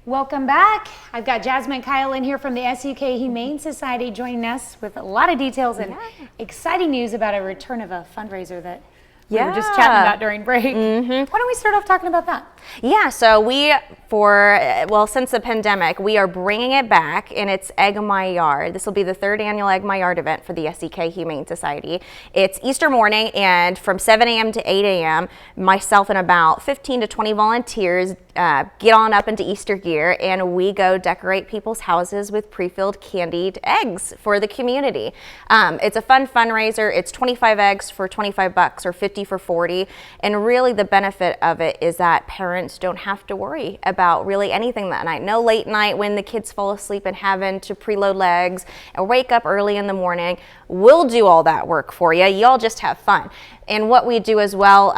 Welcome back. I've got Jasmine Kyle in here from the SEK Humane Society joining us with a lot of details and exciting news about a return of a fundraiser that we were just chatting about during break. Why don't we start off talking about that? Yeah, so since the pandemic, we are bringing it back, and it's Egg My Yard. This will be the third annual Egg My Yard event for the SEK Humane Society. It's Easter morning, and from 7 a.m. to 8 a.m., myself and about 15 to 20 volunteers get on up into Easter gear, and we go decorate people's houses with pre-filled candied eggs for the community. It's a fun fundraiser. It's 25 eggs for $25 or 50 for 40, and really the benefit of it is that parents don't have to worry about really anything that night. No late night when the kids fall asleep and having to preload eggs and wake up early in the morning. We'll do all that work for you. Y'all just have fun. And what we do as well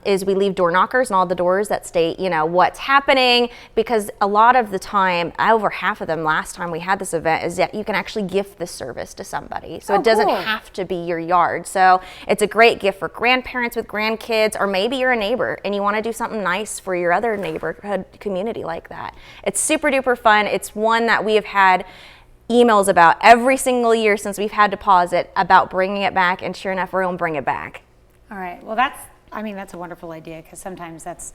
is we leave door knockers on all the doors that state, what's happening, because a lot of the time, over half of them last time we had this event, is that you can actually gift this service to somebody. So it doesn't have to be your yard. So it's a great gift for grandparents with grandkids, or maybe you're a neighbor and you want to do something nice for your other neighborhood community like that. It's super duper fun. It's one that we have had emails about every single year since we've had to pause it about bringing it back, and sure enough, we're going to bring it back. All right. Well, that's a wonderful idea, because sometimes that's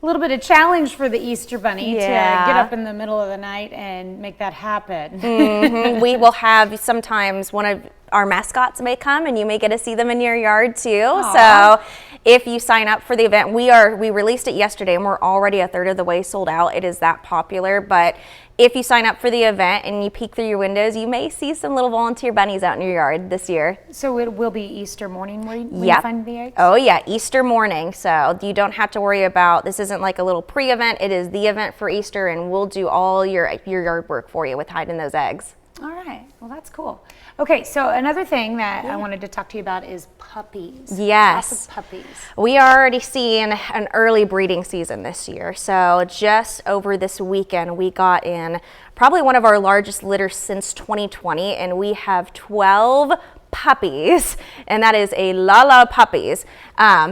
a little bit of challenge for the Easter Bunny to get up in the middle of the night and make that happen. We will have sometimes one of our mascots may come, and you may get to see them in your yard too. Aww. So if you sign up for the event, we released it yesterday and we're already a third of the way sold out. It is that popular. But if you sign up for the event and you peek through your windows, you may see some little volunteer bunnies out in your yard this year. So it will be Easter morning when you find the eggs? Oh yeah, Easter morning. So you don't have to worry about, this isn't like a little pre-event. It is the event for Easter, and we'll do all your yard work for you with hiding those eggs. All right. Well, that's cool. Okay, so another thing that I wanted to talk to you about is puppies. Yes. Lots of puppies. We are already seeing an early breeding season this year. So just over this weekend, we got in probably one of our largest litters since 2020, and we have 12 puppies, and that is a lot of puppies.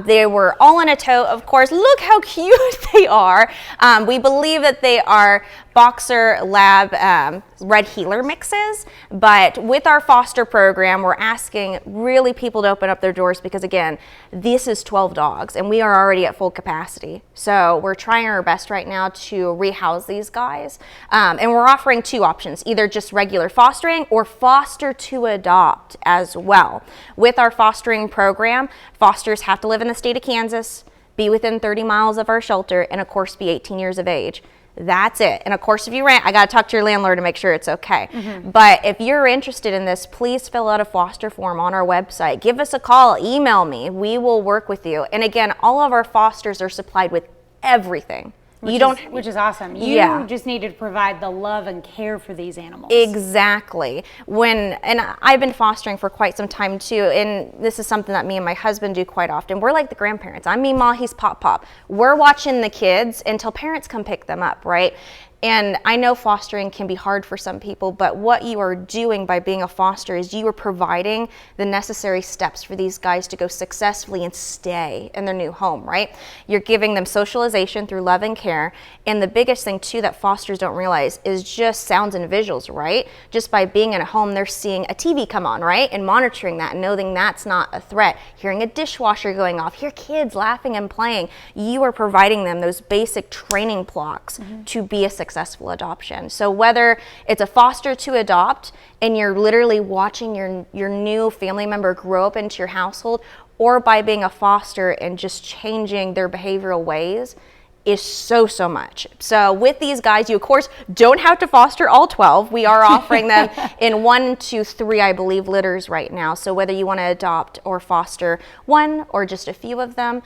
They were all in a tote, of course. Look how cute they are. We believe that they are Boxer Lab Red Heeler mixes, but with our foster program, we're asking really people to open up their doors, because again, this is 12 dogs and we are already at full capacity. So we're trying our best right now to rehouse these guys, and we're offering two options, either just regular fostering or foster to adopt as well. With our fostering program, fosters have to live in the state of Kansas, be within 30 miles of our shelter, and of course be 18 years of age. That's it. And of course, if you rent, I got to talk to your landlord to make sure it's okay. But if you're interested in this, please fill out a foster form on our website. Give us a call, email me. We will work with you. And again, all of our fosters are supplied with everything. Which is awesome. You just need to provide the love and care for these animals. Exactly. And I've been fostering for quite some time too, and this is something that me and my husband do quite often. We're like the grandparents. I'm Meemaw, he's Pop. We're watching the kids until parents come pick them up, right? And I know fostering can be hard for some people, but what you are doing by being a foster is you are providing the necessary steps for these guys to go successfully and stay in their new home, right? You're giving them socialization through love and care. And the biggest thing too that fosters don't realize is just sounds and visuals, right? Just by being in a home, they're seeing a TV come on, right? And monitoring that and knowing that's not a threat. Hearing a dishwasher going off, hear kids laughing and playing. You are providing them those basic training blocks to be a successful adoption. So whether it's a foster to adopt and you're literally watching your new family member grow up into your household, or by being a foster and just changing their behavioral ways, is so much. So with these guys, you of course don't have to foster all 12. We are offering them in 1 to 3, I believe, litters right now. So whether you want to adopt or foster one or just a few of them,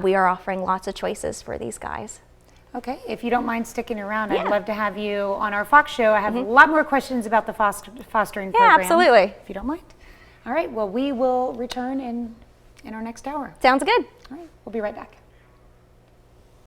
we are offering lots of choices for these guys. Okay, if you don't mind sticking around, I'd love to have you on our Fox show. I have a lot more questions about the fostering program. Yeah, absolutely. If you don't mind. All right, well, we will return in our next hour. Sounds good. All right, we'll be right back.